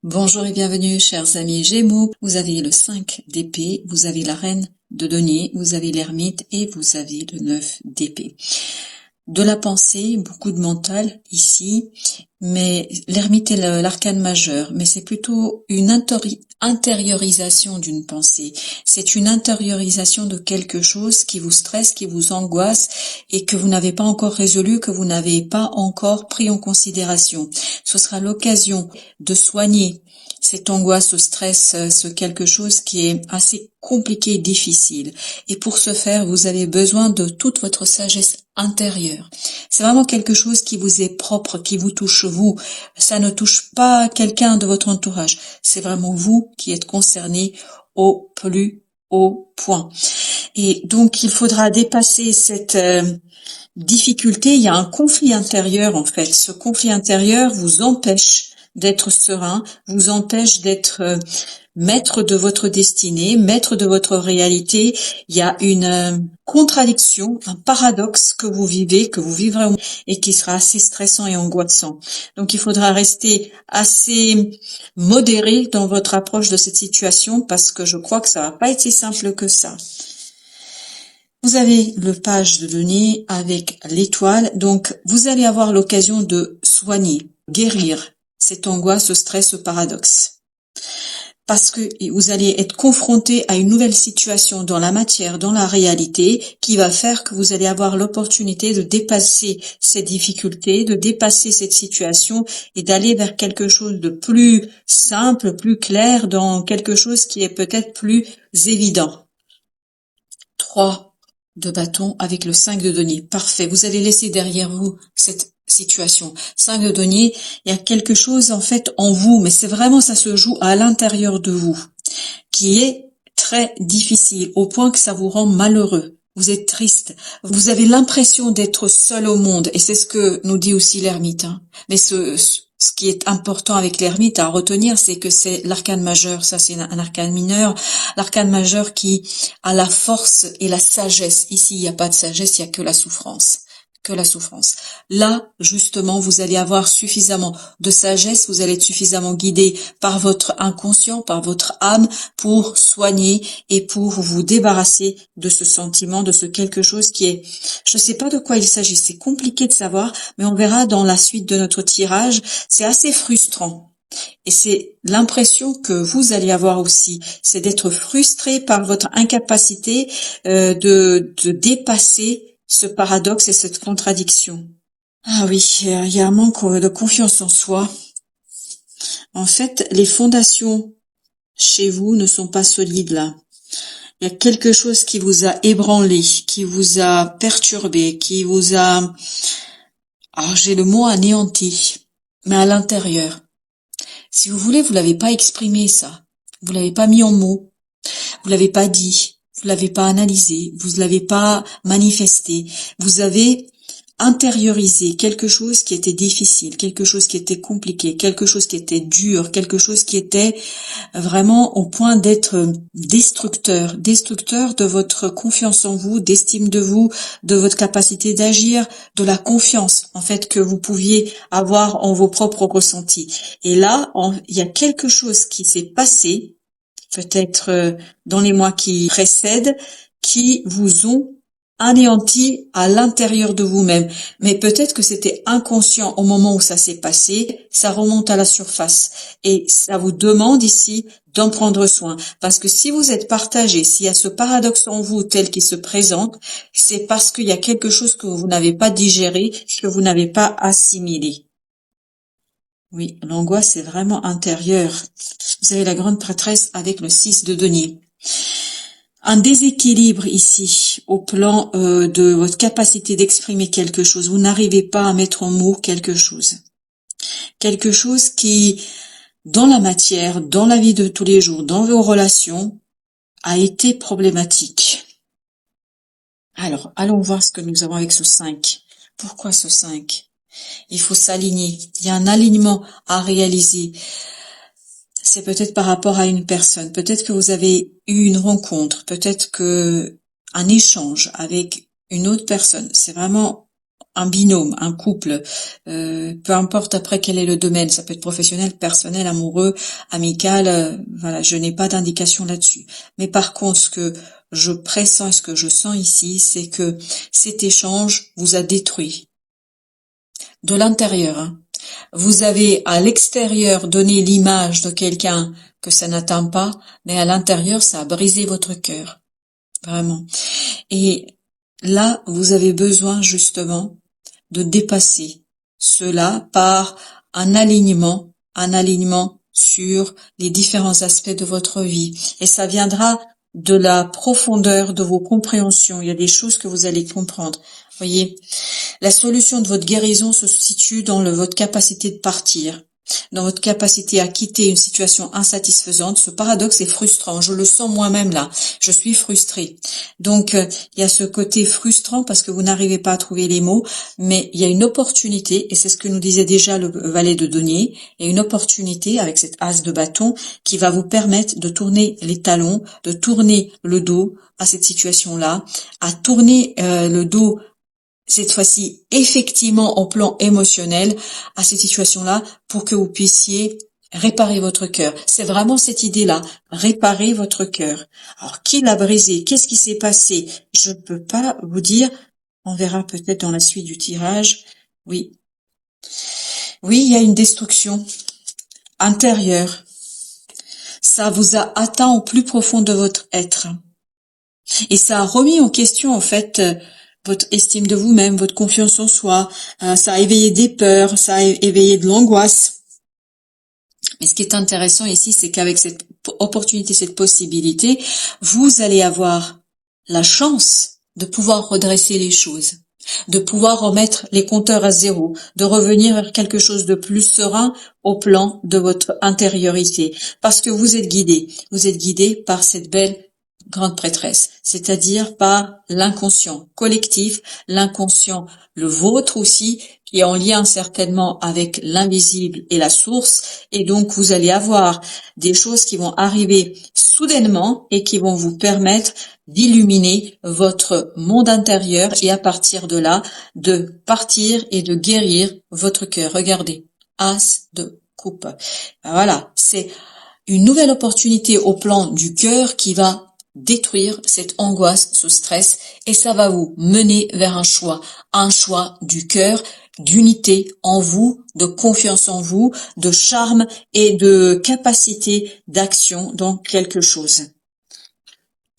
Bonjour et bienvenue, chers amis Gémeaux. Vous avez le 5 d'épée, vous avez la reine de denier, vous avez l'ermite et vous avez le 9 d'épée. De la pensée, beaucoup de mental ici, mais l'ermite est l'arcane majeur, mais c'est plutôt une intériorisation d'une pensée. C'est une intériorisation de quelque chose qui vous stresse, qui vous angoisse et que vous n'avez pas encore résolu, que vous n'avez pas encore pris en considération. Ce sera l'occasion de soigner cette angoisse, ce stress, ce quelque chose qui est assez compliqué et difficile. Et pour ce faire, vous avez besoin de toute votre sagesse intérieure. C'est vraiment quelque chose qui vous est propre, qui vous touche vous. Ça ne touche pas quelqu'un de votre entourage. C'est vraiment vous qui êtes concerné au plus haut point. Et donc, il faudra dépasser cette difficulté. Il y a un conflit intérieur, en fait. Ce conflit intérieur vous empêche d'être serein, vous empêche d'être maître de votre destinée, maître de votre réalité. Il y a une contradiction, un paradoxe que vous vivez, que vous vivrez et qui sera assez stressant et angoissant. Donc il faudra rester assez modéré dans votre approche de cette situation parce que je crois que ça va pas être si simple que ça. Vous avez le page de denier avec l'étoile, donc vous allez avoir l'occasion de soigner, guérir cette angoisse, ce stress, ce paradoxe. Parce que vous allez être confronté à une nouvelle situation dans la matière, dans la réalité, qui va faire que vous allez avoir l'opportunité de dépasser ces difficultés, de dépasser cette situation et d'aller vers quelque chose de plus simple, plus clair, dans quelque chose qui est peut-être plus évident. 3 de bâton avec le 5 de denier. Parfait. Vous allez laisser derrière vous cette situation. 5 de denier, il y a quelque chose en fait en vous, mais c'est vraiment, ça se joue à l'intérieur de vous, qui est très difficile, au point que ça vous rend malheureux. Vous êtes triste. Vous avez l'impression d'être seul au monde. Et c'est ce que nous dit aussi l'ermite. Mais ce qui est important avec l'ermite à retenir, c'est que c'est l'arcane majeur. Ça, c'est un arcane mineur. L'arcane majeur qui a la force et la sagesse. Ici, il n'y a pas de sagesse, il n'y a que la souffrance. Que la souffrance. Là, justement, vous allez avoir suffisamment de sagesse, vous allez être suffisamment guidé par votre inconscient, par votre âme pour soigner et pour vous débarrasser de ce sentiment, de ce quelque chose qui est, je ne sais pas de quoi il s'agit, c'est compliqué de savoir, mais on verra dans la suite de notre tirage, c'est assez frustrant. Et c'est l'impression que vous allez avoir aussi, c'est d'être frustré par votre incapacité de dépasser ce paradoxe et cette contradiction. Ah oui, il y a un manque de confiance en soi. En fait, les fondations chez vous ne sont pas solides là. Il y a quelque chose qui vous a ébranlé, qui vous a perturbé, qui vous a, alors j'ai le mot anéanti, mais à l'intérieur. Si vous voulez, vous l'avez pas exprimé ça. Vous l'avez pas mis en mots. Vous l'avez pas dit. Vous l'avez pas analysé. Vous l'avez pas manifesté. Vous avez intériorisé quelque chose qui était difficile, quelque chose qui était compliqué, quelque chose qui était dur, quelque chose qui était vraiment au point d'être destructeur de votre confiance en vous, d'estime de vous, de votre capacité d'agir, de la confiance en fait que vous pouviez avoir en vos propres ressentis. Et là, il y a quelque chose qui s'est passé, peut-être dans les mois qui précèdent, qui vous ont anéanti à l'intérieur de vous-même. Mais peut-être que c'était inconscient au moment où ça s'est passé, ça remonte à la surface. Et ça vous demande ici d'en prendre soin. Parce que si vous êtes partagé, s'il y a ce paradoxe en vous tel qu'il se présente, c'est parce qu'il y a quelque chose que vous n'avez pas digéré, que vous n'avez pas assimilé. Oui, l'angoisse est vraiment intérieure. Vous avez la grande prêtresse avec le 6 de denier. Un déséquilibre ici au plan de votre capacité d'exprimer quelque chose. Vous n'arrivez pas à mettre en mots quelque chose. Quelque chose qui, dans la matière, dans la vie de tous les jours, dans vos relations, a été problématique. Alors, allons voir ce que nous avons avec ce 5. Pourquoi ce 5 ? Il faut s'aligner. Il y a un alignement à réaliser. C'est peut-être par rapport à une personne. Peut-être que vous avez eu une rencontre. Peut-être que un échange avec une autre personne. C'est vraiment un binôme, un couple, peu importe après quel est le domaine, ça peut être professionnel, personnel, amoureux, amical, voilà, je n'ai pas d'indication là-dessus. Mais par contre, ce que je pressens, ce que je sens ici, c'est que cet échange vous a détruit de l'intérieur, hein. Vous avez à l'extérieur donné l'image de quelqu'un que ça n'atteint pas, mais à l'intérieur, ça a brisé votre cœur, vraiment. Et là, vous avez besoin justement de dépasser cela par un alignement sur les différents aspects de votre vie. Et ça viendra de la profondeur de vos compréhensions. Il y a des choses que vous allez comprendre. Voyez, la solution de votre guérison se situe dans votre capacité de partir, dans votre capacité à quitter une situation insatisfaisante. Ce paradoxe est frustrant. Je le sens moi-même là. Je suis frustrée. Donc, il y a ce côté frustrant parce que vous n'arrivez pas à trouver les mots, mais il y a une opportunité, et c'est ce que nous disait déjà le valet de denier, il y a une opportunité avec cette as de bâton qui va vous permettre de tourner les talons, de tourner le dos à cette situation-là, à tourner le dos cette fois-ci effectivement au plan émotionnel à cette situation-là pour que vous puissiez réparer votre cœur. C'est vraiment cette idée-là, réparer votre cœur. Alors, qui l'a brisé? Qu'est-ce qui s'est passé? Je ne peux pas vous dire. On verra peut-être dans la suite du tirage. Oui. Oui, il y a une destruction intérieure. Ça vous a atteint au plus profond de votre être. Et ça a remis en question, en fait, votre estime de vous-même, votre confiance en soi. Ça a éveillé des peurs, ça a éveillé de l'angoisse. Mais ce qui est intéressant ici, c'est qu'avec cette opportunité, cette possibilité, vous allez avoir la chance de pouvoir redresser les choses, de pouvoir remettre les compteurs à zéro, de revenir vers quelque chose de plus serein au plan de votre intériorité. Parce que vous êtes guidé par cette belle grande prêtresse, c'est-à-dire par l'inconscient collectif, l'inconscient, le vôtre aussi, qui est en lien certainement avec l'invisible et la source, et donc vous allez avoir des choses qui vont arriver soudainement et qui vont vous permettre d'illuminer votre monde intérieur et à partir de là, de partir et de guérir votre cœur. Regardez, as de coupe. Voilà, c'est une nouvelle opportunité au plan du cœur qui va détruire cette angoisse, ce stress, et ça va vous mener vers un choix du cœur, d'unité en vous, de confiance en vous, de charme et de capacité d'action dans quelque chose.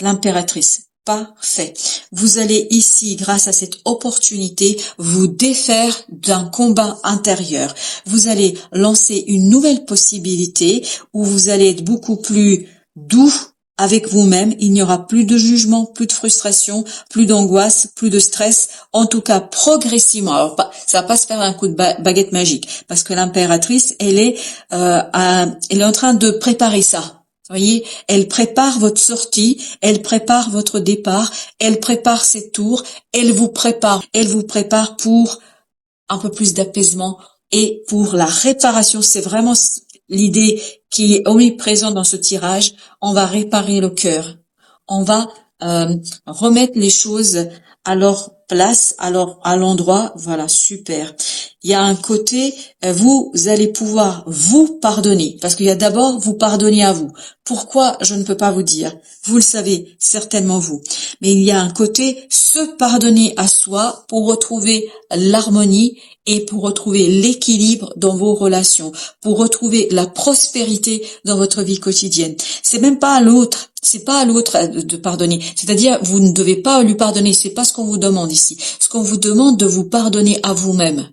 L'impératrice. Parfait. Vous allez ici, grâce à cette opportunité, vous défaire d'un combat intérieur. Vous allez lancer une nouvelle possibilité où vous allez être beaucoup plus doux avec vous-même. Il n'y aura plus de jugement, plus de frustration, plus d'angoisse, plus de stress. En tout cas, progressivement. Alors, ça va pas se faire un coup de baguette magique parce que l'impératrice, elle est en train de préparer ça. Voyez, elle prépare votre sortie, elle prépare votre départ, elle prépare cette tour, elle vous prépare pour un peu plus d'apaisement et pour la réparation. C'est vraiment l'idée qui est omniprésente dans ce tirage. On va réparer le cœur, on va remettre les choses à leur place, à l'endroit. Voilà, super. Il y a un côté, vous allez pouvoir vous pardonner, parce qu'il y a d'abord vous pardonner à vous. Pourquoi je ne peux pas vous dire? Vous le savez certainement vous. Mais il y a un côté se pardonner à soi pour retrouver l'harmonie et pour retrouver l'équilibre dans vos relations, pour retrouver la prospérité dans votre vie quotidienne. C'est même pas à l'autre. C'est pas à l'autre de pardonner. C'est-à-dire, vous ne devez pas lui pardonner. C'est pas ce qu'on vous demande ici. Ce qu'on vous demande de vous pardonner à vous-même.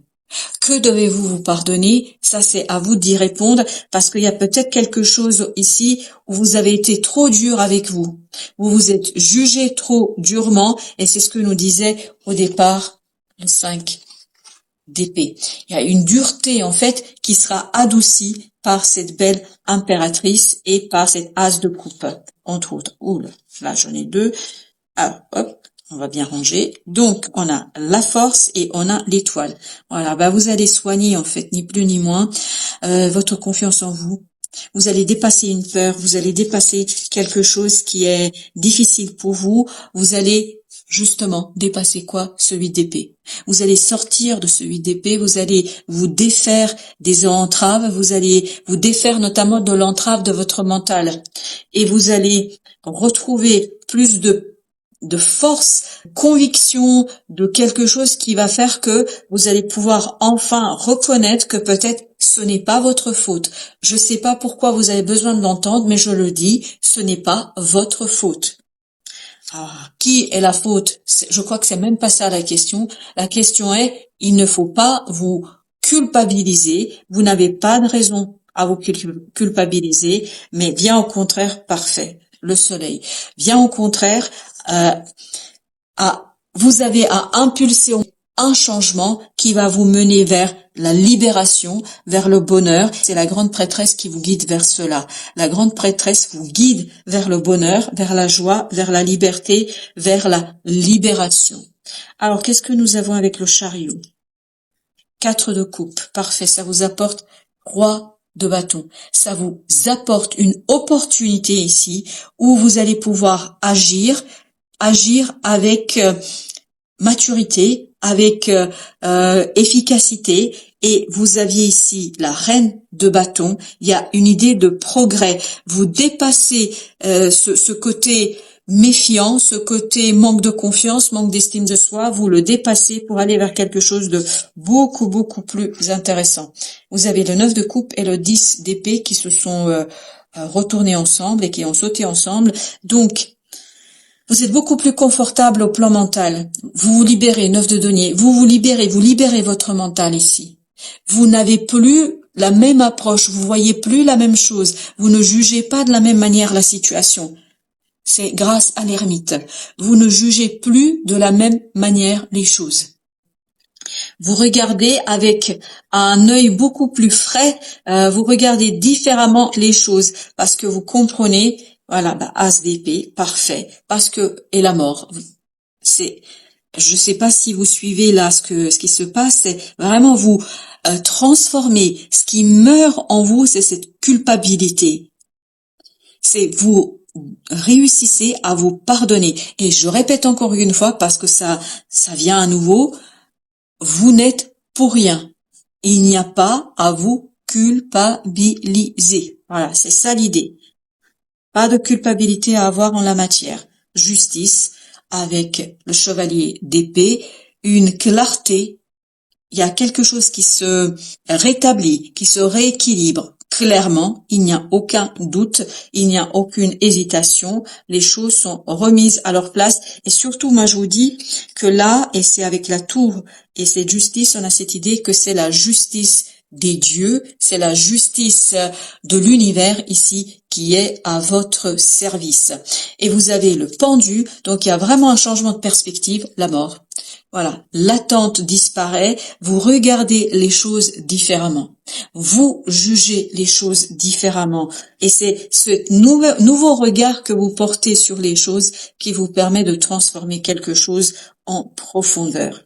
Que devez-vous vous pardonner? Ça, c'est à vous d'y répondre parce qu'il y a peut-être quelque chose ici où vous avez été trop dur avec vous. Vous vous êtes jugé trop durement et c'est ce que nous disait au départ le 5 d'épée. Il y a une dureté, en fait, qui sera adoucie par cette belle impératrice et par cette as de coupe, entre autres. Ouh là, j'en ai deux. Alors, hop, on va bien ranger. Donc, on a la force et on a l'étoile. Voilà, vous allez soigner, en fait, ni plus ni moins, votre confiance en vous. Vous allez dépasser une peur, vous allez dépasser quelque chose qui est difficile pour vous. Vous allez justement dépasser quoi? Ce 8 d'épée. Vous allez sortir de ce 8 d'épée, vous allez vous défaire des entraves, vous allez vous défaire notamment de l'entrave de votre mental. Et vous allez retrouver plus de force, conviction, de quelque chose qui va faire que vous allez pouvoir enfin reconnaître que peut-être ce n'est pas votre faute. Je sais pas pourquoi vous avez besoin de l'entendre, mais je le dis, ce n'est pas votre faute. Qui est la faute? Je crois que c'est même pas ça la question. La question est, il ne faut pas vous culpabiliser. Vous n'avez pas de raison à vous culpabiliser, mais bien au contraire, parfait. Le soleil. Bien au contraire, vous avez à impulser un changement qui va vous mener vers la libération, vers le bonheur. C'est la grande prêtresse qui vous guide vers cela. La grande prêtresse vous guide vers le bonheur, vers la joie, vers la liberté, vers la libération. Alors, qu'est-ce que nous avons avec le chariot? 4 de coupe. Parfait, ça vous apporte roi de bâton. Ça vous apporte une opportunité ici où vous allez pouvoir agir avec maturité, avec efficacité, et vous aviez ici la reine de bâton. Il y a une idée de progrès. Vous dépassez ce côté méfiant, ce côté manque de confiance, manque d'estime de soi, vous le dépassez pour aller vers quelque chose de beaucoup plus intéressant. Vous avez le 9 de coupe et le 10 d'épée qui se sont retournés ensemble et qui ont sauté ensemble. Donc, vous êtes beaucoup plus confortable au plan mental. Vous vous libérez, 9 de denier. Vous libérez votre mental ici. Vous n'avez plus la même approche, vous voyez plus la même chose. Vous ne jugez pas de la même manière la situation. C'est grâce à l'ermite. Vous ne jugez plus de la même manière les choses. Vous regardez avec un œil beaucoup plus frais, vous regardez différemment les choses parce que vous comprenez. Voilà, as d'épée, parfait. Parce que, et la mort. Je sais pas si vous suivez là ce qui se passe, c'est vraiment vous transformer. Ce qui meurt en vous, c'est cette culpabilité. C'est vous réussissez à vous pardonner. Et je répète encore une fois parce que ça vient à nouveau. Vous n'êtes pour rien. Il n'y a pas à vous culpabiliser. Voilà, c'est ça l'idée. Pas de culpabilité à avoir en la matière. Justice avec le chevalier d'épée, une clarté. Il y a quelque chose qui se rétablit, qui se rééquilibre. Clairement, il n'y a aucun doute, il n'y a aucune hésitation. Les choses sont remises à leur place. Et surtout, moi, je vous dis que là, et c'est avec la tour et cette justice, on a cette idée que c'est la justice des dieux, c'est la justice de l'univers ici qui est à votre service. Et vous avez le pendu, donc il y a vraiment un changement de perspective, la mort. Voilà, l'attente disparaît, vous regardez les choses différemment, vous jugez les choses différemment, et c'est ce nouveau regard que vous portez sur les choses qui vous permet de transformer quelque chose en profondeur.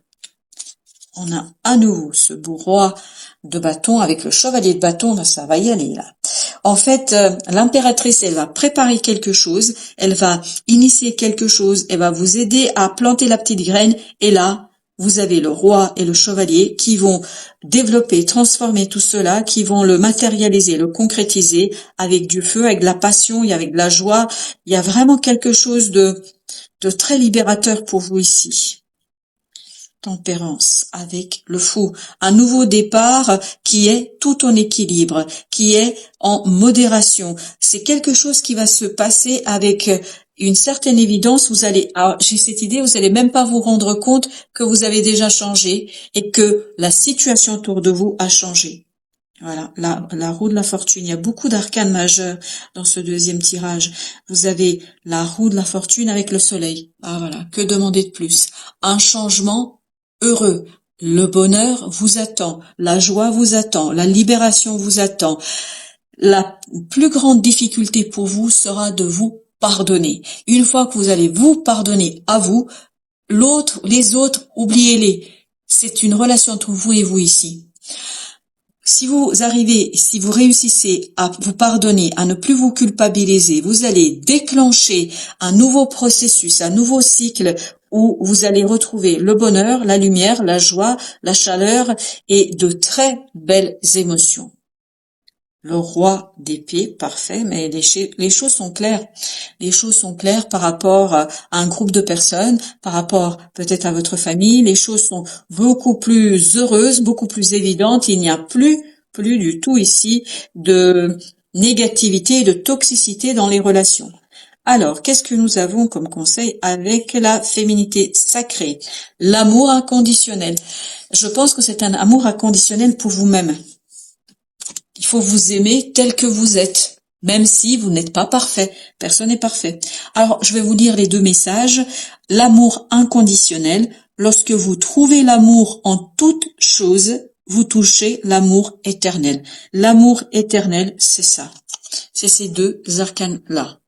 On a à nouveau ce beau roi de bâton avec le chevalier de bâton, là, ça va y aller là. En fait, l'impératrice, elle va préparer quelque chose, elle va initier quelque chose, elle va vous aider à planter la petite graine, et là, vous avez le roi et le chevalier qui vont développer, transformer tout cela, qui vont le matérialiser, le concrétiser avec du feu, avec de la passion, et avec de la joie. Il y a vraiment quelque chose de très libérateur pour vous ici. Tempérance avec le fou, un nouveau départ qui est tout en équilibre, qui est en modération. C'est quelque chose qui va se passer avec une certaine évidence. J'ai cette idée, vous allez même pas vous rendre compte que vous avez déjà changé et que la situation autour de vous a changé. Voilà, la roue de la fortune. Il y a beaucoup d'arcanes majeurs dans ce deuxième tirage. Vous avez la roue de la fortune avec le soleil. Ah voilà, que demander de plus? Un changement heureux. Le bonheur vous attend, la joie vous attend, la libération vous attend. La plus grande difficulté pour vous sera de vous pardonner. Une fois que vous allez vous pardonner à vous, les autres, oubliez-les. C'est une relation entre vous et vous ici. Si vous réussissez à vous pardonner, à ne plus vous culpabiliser, vous allez déclencher un nouveau processus, un nouveau cycle où vous allez retrouver le bonheur, la lumière, la joie, la chaleur et de très belles émotions. Le roi d'épée, parfait, mais les choses sont claires. Les choses sont claires par rapport à un groupe de personnes, par rapport peut-être à votre famille. Les choses sont beaucoup plus heureuses, beaucoup plus évidentes. Il n'y a plus du tout ici de négativité et de toxicité dans les relations. Alors, qu'est-ce que nous avons comme conseil avec la féminité sacrée? L'amour inconditionnel. Je pense que c'est un amour inconditionnel pour vous-même. Il faut vous aimer tel que vous êtes, même si vous n'êtes pas parfait. Personne n'est parfait. Alors, je vais vous lire les deux messages. L'amour inconditionnel. Lorsque vous trouvez l'amour en toute chose, vous touchez l'amour éternel. L'amour éternel, c'est ça. C'est ces deux arcanes-là.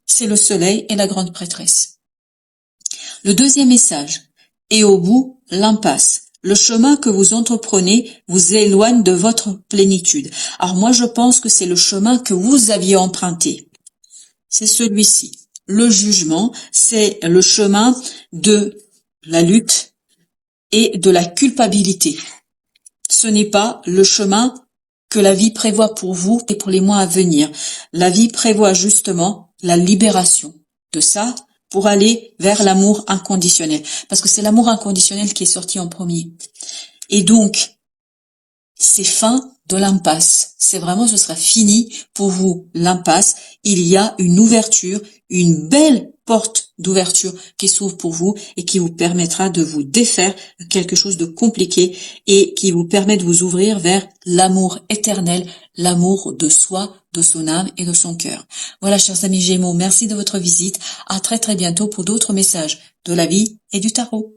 C'est le soleil et la grande prêtresse. Le deuxième message. Et au bout, l'impasse. Le chemin que vous entreprenez vous éloigne de votre plénitude. Alors moi, je pense que c'est le chemin que vous aviez emprunté. C'est celui-ci. Le jugement, c'est le chemin de la lutte et de la culpabilité. Ce n'est pas le chemin que la vie prévoit pour vous et pour les mois à venir. La vie prévoit justement la libération de ça pour aller vers l'amour inconditionnel. Parce que c'est l'amour inconditionnel qui est sorti en premier. Et donc, c'est fin de l'impasse. C'est vraiment, ce sera fini pour vous, l'impasse. Il y a une ouverture, une belle porte d'ouverture qui s'ouvre pour vous et qui vous permettra de vous défaire de quelque chose de compliqué et qui vous permet de vous ouvrir vers l'amour éternel, l'amour de soi, de son âme et de son cœur. Voilà, chers amis Gémeaux, merci de votre visite. À très très bientôt pour d'autres messages de la vie et du tarot.